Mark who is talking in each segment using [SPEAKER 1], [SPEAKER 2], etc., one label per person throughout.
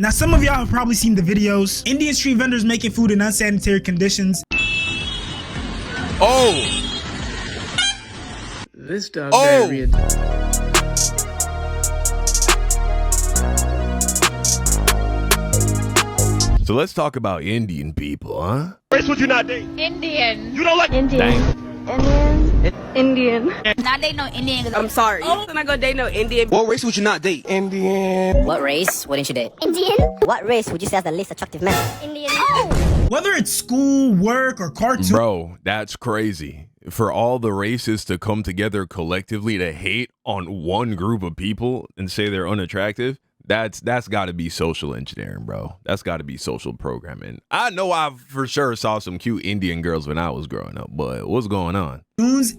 [SPEAKER 1] Now, some of y'all have probably seen the videos. Indian street vendors making food in unsanitary conditions.
[SPEAKER 2] Oh!
[SPEAKER 3] This dog diarrhea.
[SPEAKER 2] So let's talk about Indian people, huh?
[SPEAKER 4] Race would you not date?
[SPEAKER 5] Indian.
[SPEAKER 4] You don't like
[SPEAKER 5] Indian. Indian.
[SPEAKER 6] Not date no Indian.
[SPEAKER 7] I'm sorry. I'm not gonna date no Indian.
[SPEAKER 8] What race would you not date? Indian.
[SPEAKER 9] What race wouldn't you date?
[SPEAKER 5] Indian.
[SPEAKER 9] What race would you say has the least attractive men?
[SPEAKER 5] Indian.
[SPEAKER 1] Whether it's school, work, or cartoon.
[SPEAKER 2] Bro, that's crazy. For all the races to come together collectively to hate on one group of people and say they're unattractive, that's got to be social engineering, bro. That's got to be social programming. I know I for sure saw some cute Indian girls when I was growing up, but what's going on?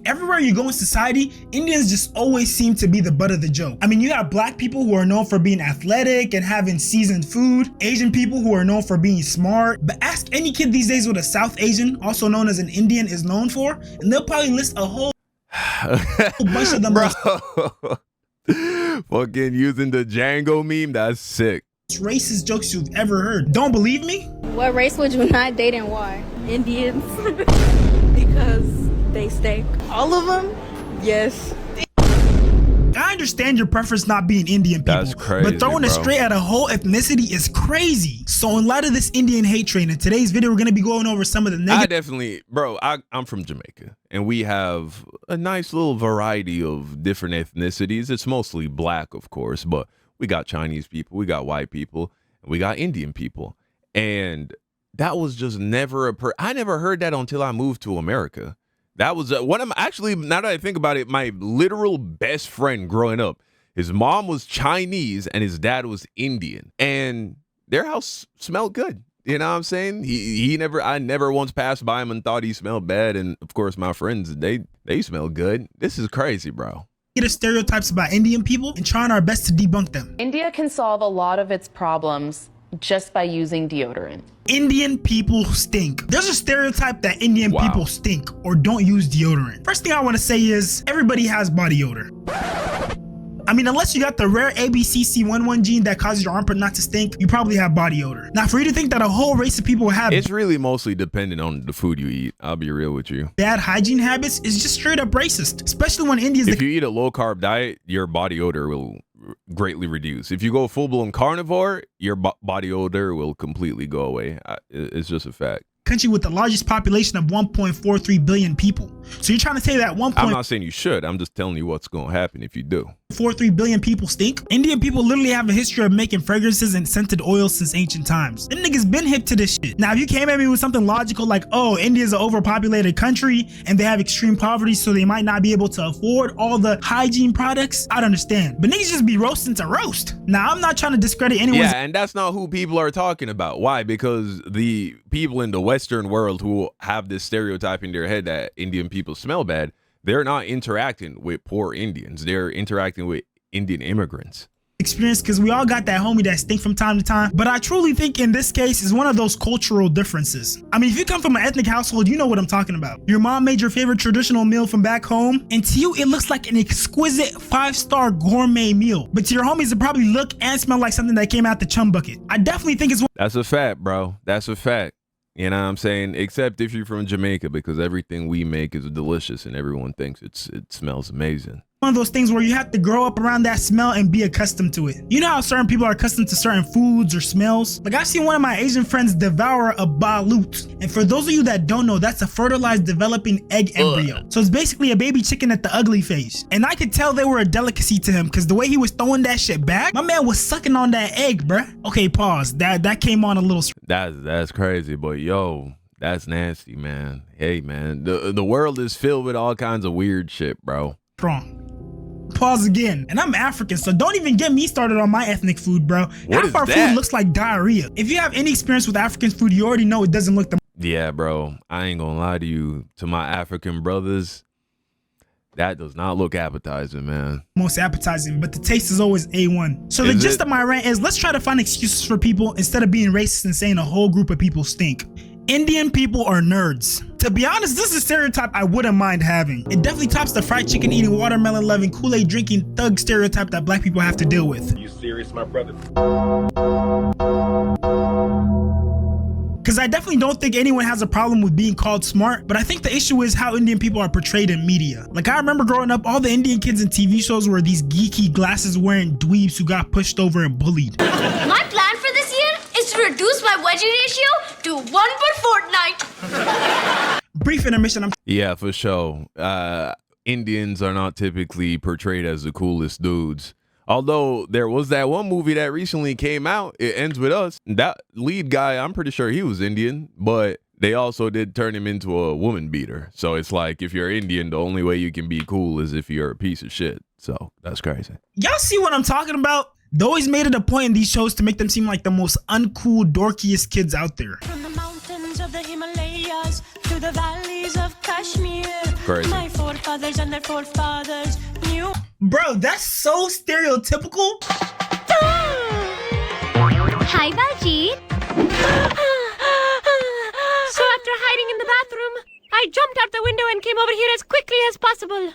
[SPEAKER 1] Everywhere you go in society, Indians just always seem to be the butt of the joke. I mean, you have black people who are known for being athletic and having seasoned food, Asian people who are known for being smart, but ask any kid these days what a South Asian, also known as an Indian, is known for, and they'll probably list a whole bunch of them.
[SPEAKER 2] Bro. Fucking using the Django meme, that's sick.
[SPEAKER 1] Racist jokes you've ever heard. Don't believe me?
[SPEAKER 5] What race would you not date and why?
[SPEAKER 7] Indians. Because they stink. All of them? Yes.
[SPEAKER 1] I understand your preference not being Indian people,
[SPEAKER 2] That's crazy,
[SPEAKER 1] but throwing it
[SPEAKER 2] bro.
[SPEAKER 1] straight at a whole ethnicity is crazy. So in light of this Indian hate train, in today's video, we're going to be going over some of the negative.
[SPEAKER 2] I'm from Jamaica, and we have a nice little variety of different ethnicities. It's mostly black, of course, but we got Chinese people, we got white people, and we got Indian people. And that was just never I never heard that until I moved to America. That was one of my, actually, now that I think about it, my literal best friend growing up. His mom was Chinese and his dad was Indian, and their house smelled good. You know what I'm saying? I never once passed by him and thought he smelled bad. And of course, my friends, they smell good. This is crazy, bro.
[SPEAKER 1] Negative stereotypes about Indian people and trying our best to debunk them.
[SPEAKER 10] India can solve a lot of its problems just by using deodorant.
[SPEAKER 1] Indian people stink. There's a stereotype that Indian people stink or don't use deodorant. First thing I want to say is everybody has body odor. I mean, unless you got the rare ABCC11 gene that causes your armpit not to stink, you probably have body odor. Now, for you to think that a whole race of people have
[SPEAKER 2] it's really mostly dependent on the food you eat. I'll be real with you.
[SPEAKER 1] Bad hygiene habits is just straight up racist, especially when India's
[SPEAKER 2] if you eat a low carb diet, your body odor will greatly reduce. If you go full-blown carnivore, your body odor will completely go away. It's just a fact.
[SPEAKER 1] Country with the largest population of 1.43 billion people. So you're trying to say that
[SPEAKER 2] I'm not saying you should. I'm just telling you what's going to happen if you do.
[SPEAKER 1] 1.43 billion people stink. Indian people literally have a history of making fragrances and scented oils since ancient times. Them niggas been hip to this shit. Now, if you came at me with something logical like, oh, India's an overpopulated country and they have extreme poverty, so they might not be able to afford all the hygiene products, I'd understand. But niggas just be roasting to roast. Now, I'm not trying to discredit anyone.
[SPEAKER 2] Yeah, and that's not who people are talking about. Why? Because the people in the Western world who have this stereotype in their head that Indian people smell bad, they're not interacting with poor Indians. They're interacting with Indian immigrants.
[SPEAKER 1] Experience, because we all got that homie that stink from time to time, but I truly think in this case is one of those cultural differences. I mean, if you come from an ethnic household, you know what I'm talking about. Your mom made your favorite traditional meal from back home, and to you it looks like an exquisite 5-star gourmet meal, but to your homies it probably look and smell like something that came out the chum bucket. I definitely think it's
[SPEAKER 2] that's a fact, bro. That's a fact. You know what I'm saying? Except if you're from Jamaica, because everything we make is delicious and everyone thinks it smells amazing.
[SPEAKER 1] One of those things where you have to grow up around that smell and be accustomed to it. You know how certain people are accustomed to certain foods or smells? Like I've seen one of my Asian friends devour a balut. And for those of you that don't know, that's a fertilized developing egg embryo. So it's basically a baby chicken at the ugly phase. And I could tell they were a delicacy to him because the way he was throwing that shit back, my man was sucking on that egg, bruh. Okay, pause. That came on a little.
[SPEAKER 2] That's crazy, but yo, that's nasty, man. Hey, man, the world is filled with all kinds of weird shit, bro.
[SPEAKER 1] Wrong. Pause again. And I'm African, so don't even get me started on my ethnic food, bro. Half our food looks like diarrhea. If you have any experience with African food, you already know it doesn't look the.
[SPEAKER 2] Yeah, bro. I ain't gonna lie to you. To my African brothers, that does not look appetizing, man.
[SPEAKER 1] Most appetizing, but the taste is always A1. So the gist of my rant is let's try to find excuses for people instead of being racist and saying a whole group of people stink. Indian people are nerds. To be honest, this is a stereotype I wouldn't mind having. It definitely tops the fried chicken eating, watermelon loving, Kool-Aid drinking thug stereotype that black people have to deal with.
[SPEAKER 4] You serious, my brother?
[SPEAKER 1] Because I definitely don't think anyone has a problem with being called smart, but I think the issue is how Indian people are portrayed in media. Like, I remember growing up, all the Indian kids in TV shows were these geeky glasses wearing dweebs who got pushed over and bullied.
[SPEAKER 3] My plan for this year is to reduce my wedgie ratio to 1 per fortnight.
[SPEAKER 1] Brief intermission.
[SPEAKER 2] Yeah, for sure. Indians are not typically portrayed as the coolest dudes. Although there was that one movie that recently came out, It Ends With Us. That lead guy, I'm pretty sure he was Indian, but they also did turn him into a woman beater. So it's like, if you're Indian, the only way you can be cool is if you're a piece of shit. So that's crazy.
[SPEAKER 1] Y'all see what I'm talking about? They always made it a point in these shows to make them seem like the most uncool, dorkiest kids out there.
[SPEAKER 4] From the mountains of the Himalayas to the valleys of Kashmir.
[SPEAKER 2] Crazy.
[SPEAKER 4] My forefathers and their forefathers knew.
[SPEAKER 1] Bro, that's so stereotypical.
[SPEAKER 3] Hi, Baljeet.
[SPEAKER 4] So after hiding in the bathroom, I jumped out the window and came over here as quickly as possible.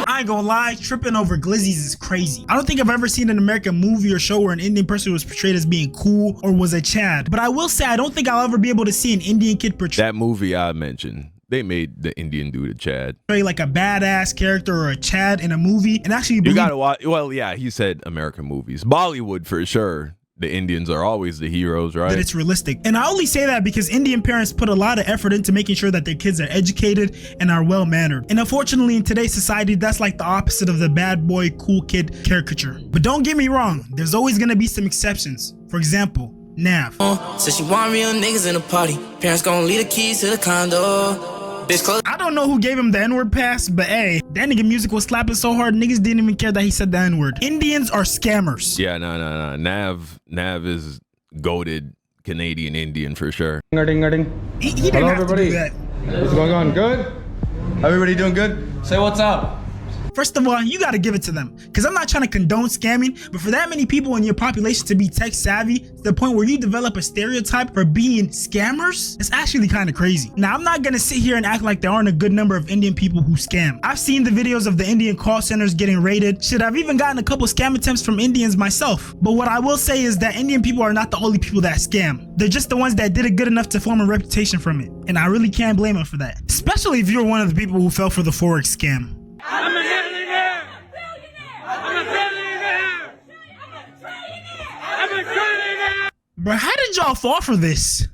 [SPEAKER 1] I ain't gonna lie, tripping over glizzies is crazy. I don't think I've ever seen an American movie or show where an Indian person was portrayed as being cool or was a Chad. But I will say, I don't think I'll ever be able to see an Indian kid portrayed
[SPEAKER 2] That movie I mentioned, they made the Indian dude a Chad.
[SPEAKER 1] like a badass character or a Chad in a movie and actually
[SPEAKER 2] You
[SPEAKER 1] believe
[SPEAKER 2] gotta watch. Well, yeah, he said American movies. Bollywood for sure. The Indians are always the heroes, right?
[SPEAKER 1] that it's realistic. And I only say that because Indian parents put a lot of effort into making sure that their kids are educated and are well-mannered. And unfortunately, in today's society, that's like the opposite of the bad boy, cool kid caricature. But don't get me wrong, there's always gonna be some exceptions. For example, Nav.
[SPEAKER 6] So she want real niggas in the party. Parents gonna leave the keys to the condo. Bitch close.
[SPEAKER 1] I don't know who gave him the N-word pass, but hey, that nigga music was slapping so hard, niggas didn't even care that he said the N-word. Indians are scammers.
[SPEAKER 2] Yeah, no. Nav is goated Canadian Indian for sure.
[SPEAKER 1] He didn't
[SPEAKER 11] Hello,
[SPEAKER 1] have
[SPEAKER 11] everybody.
[SPEAKER 1] to do that.
[SPEAKER 11] What's going on? Good? Everybody doing good? Say what's up.
[SPEAKER 1] First of all, you gotta give it to them. Cause I'm not trying to condone scamming, but for that many people in your population to be tech savvy to the point where you develop a stereotype for being scammers, it's actually kind of crazy. Now, I'm not gonna sit here and act like there aren't a good number of Indian people who scam. I've seen the videos of the Indian call centers getting raided. Shit, I've even gotten a couple scam attempts from Indians myself. But what I will say is that Indian people are not the only people that scam. They're just the ones that did it good enough to form a reputation from it. And I really can't blame them for that. Especially if you're one of the people who fell for the Forex scam.
[SPEAKER 4] I'm a millionaire. I'm a billionaire. I'm a trillionaire.
[SPEAKER 1] Bro, how did y'all fall for this?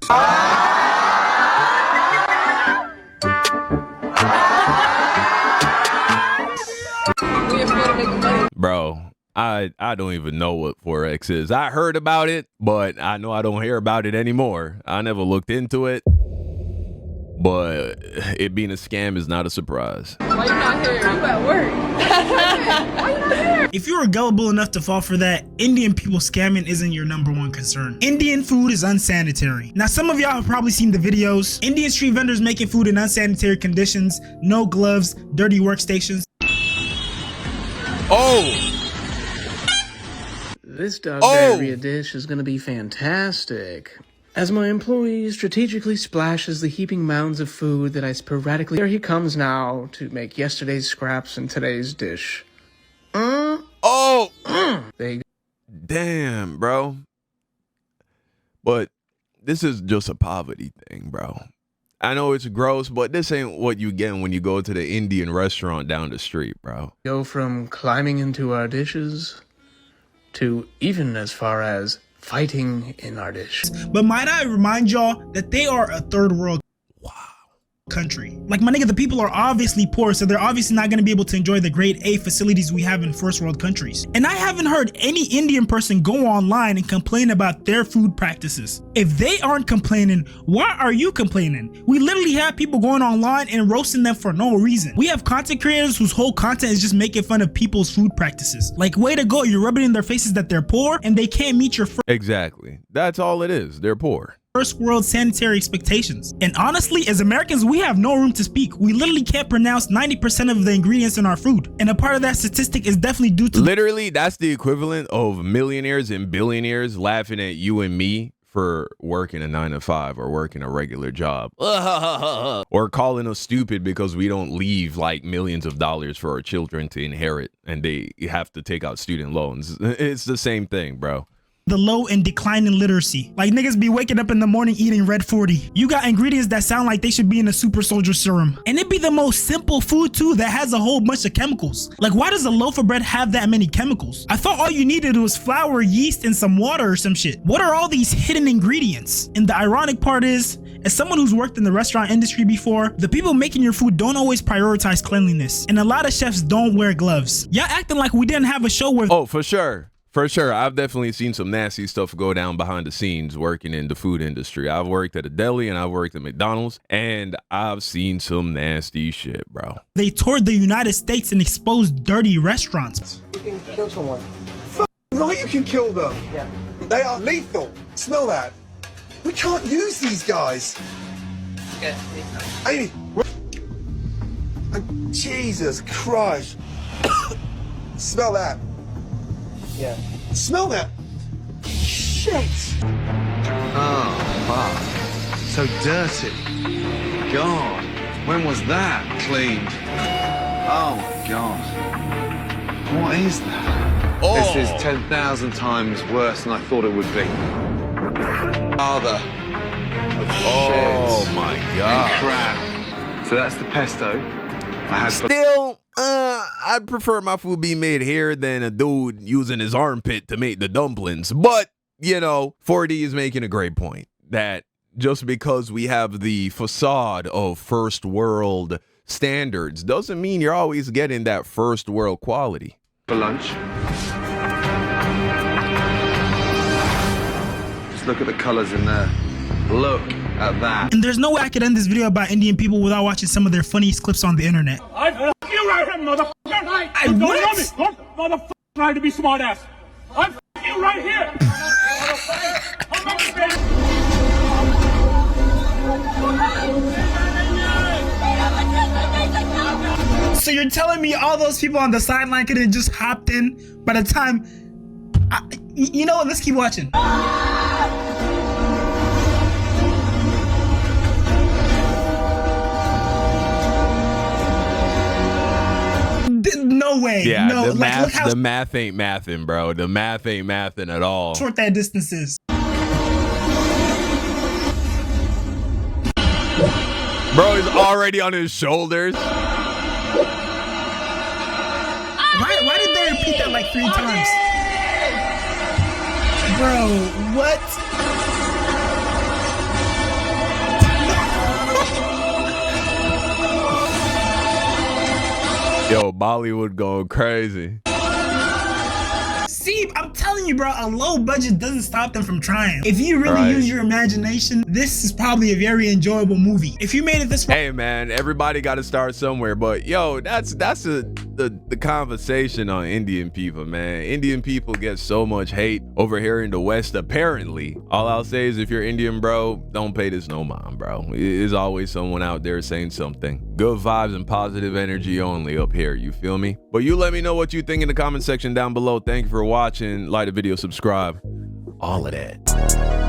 [SPEAKER 2] Bro, I don't even know what Forex is. I heard about it, but I know I don't hear about it anymore. I never looked into it. But it being a scam is not a surprise.
[SPEAKER 10] Why you not here? You at work. Why you not here?
[SPEAKER 1] If you were gullible enough to fall for that, Indian people scamming isn't your number one concern. Indian food is unsanitary. Now, some of y'all have probably seen the videos. Indian street vendors making food in unsanitary conditions, no gloves, dirty workstations.
[SPEAKER 2] Oh!
[SPEAKER 12] This dog diarrhea dish is gonna be fantastic. As my employee strategically splashes the heaping mounds of food that I sporadically... Here he comes now to make yesterday's scraps and today's dish.
[SPEAKER 2] Oh!
[SPEAKER 12] There you go.
[SPEAKER 2] Damn, bro. But this is just a poverty thing, bro. I know it's gross, but this ain't what you get when you go to the Indian restaurant down the street, bro.
[SPEAKER 12] Go from climbing into our dishes to even as far as fighting in our dish.
[SPEAKER 1] But might I remind y'all that they are a third world country. Like, my nigga, the people are obviously poor, so they're obviously not going to be able to enjoy the grade A facilities we have in first world countries. And I haven't heard any Indian person go online and complain about their food practices. If they aren't complaining, why are you complaining? We literally have people going online and roasting them for no reason. We have content creators whose whole content is just making fun of people's food practices. Like, way to go, you're rubbing in their faces that they're poor and they can't meet your
[SPEAKER 2] Exactly. That's all it is. They're poor.
[SPEAKER 1] first world sanitary expectations. And honestly, as Americans, we have no room to speak. We literally can't pronounce 90% of the ingredients in our food. And a part of that statistic is definitely due to...
[SPEAKER 2] Literally, that's the equivalent of millionaires and billionaires laughing at you and me for working a 9-to-5 or working a regular job. Or calling us stupid because we don't leave like millions of dollars for our children to inherit and they have to take out student loans. It's the same thing, bro.
[SPEAKER 1] the low and declining literacy. Like niggas be waking up in the morning eating Red 40. You got ingredients that sound like they should be in a super soldier serum. And it be the most simple food too that has a whole bunch of chemicals. Like why does a loaf of bread have that many chemicals? I thought all you needed was flour, yeast, and some water or some shit. What are all these hidden ingredients? And the ironic part is, as someone who's worked in the restaurant industry before, the people making your food don't always prioritize cleanliness. And a lot of chefs don't wear gloves. Y'all acting like we didn't have a show where—
[SPEAKER 2] Oh, for sure. For sure. I've definitely seen some nasty stuff go down behind the scenes working in the food industry. I've worked at a deli and I've worked at McDonald's, and I've seen some nasty shit, bro.
[SPEAKER 1] They toured the United States and exposed dirty restaurants.
[SPEAKER 8] You can kill someone. Right, you can kill them. Yeah. They are lethal. Smell that. We can't use these guys. Yeah. Amy. Jesus Christ. Smell that. Yeah. Smell that. Shit.
[SPEAKER 11] Oh, fuck. So dirty. God. When was that cleaned? Oh, my God. What is that?
[SPEAKER 2] Oh.
[SPEAKER 11] This is 10,000 times worse than I thought it would be. Father of
[SPEAKER 2] Oh,
[SPEAKER 11] shit.
[SPEAKER 2] my God.
[SPEAKER 11] And crap. So that's the pesto. I had
[SPEAKER 2] Still, I'd prefer my food be made here than a dude using his armpit to make the dumplings. But, you know, 4D is making a great point that just because we have the facade of first world standards doesn't mean you're always getting that first world quality.
[SPEAKER 11] for lunch. Just look at the colors in there. Look at that.
[SPEAKER 1] And there's no way I could end this video about Indian people without watching some of their funniest clips on the internet.
[SPEAKER 13] I f*** you right here, motherfucker. Don't motherfucker try to be smart ass. I f*** you right here.
[SPEAKER 1] So you're telling me all those people on the sideline could have just hopped in by the time... you know what? Let's keep watching. No way.
[SPEAKER 2] Yeah,
[SPEAKER 1] no,
[SPEAKER 2] the math,
[SPEAKER 1] look how
[SPEAKER 2] the math ain't mathin', bro. The math ain't mathin' at all.
[SPEAKER 1] short that distance is.
[SPEAKER 2] Bro, he's already on his shoulders.
[SPEAKER 1] Why did they repeat that like 3 times? Bro, what?
[SPEAKER 2] Yo, Bollywood going crazy.
[SPEAKER 1] See, I'm telling you, bro, a low budget doesn't stop them from trying. If you really use your imagination, this is probably a very enjoyable movie. If you made it this far—
[SPEAKER 2] Hey, man, everybody got to start somewhere. But, yo, that's the conversation on Indian people, man. Indian people get so much hate over here in the West, apparently. All I'll say is if you're Indian, bro, don't pay this no mind, bro. There's always someone out there saying something. Good vibes and positive energy only up here, you feel me? But you let me know what you think in the comment section down below. Thank you for watching. Like the video, subscribe, all of that.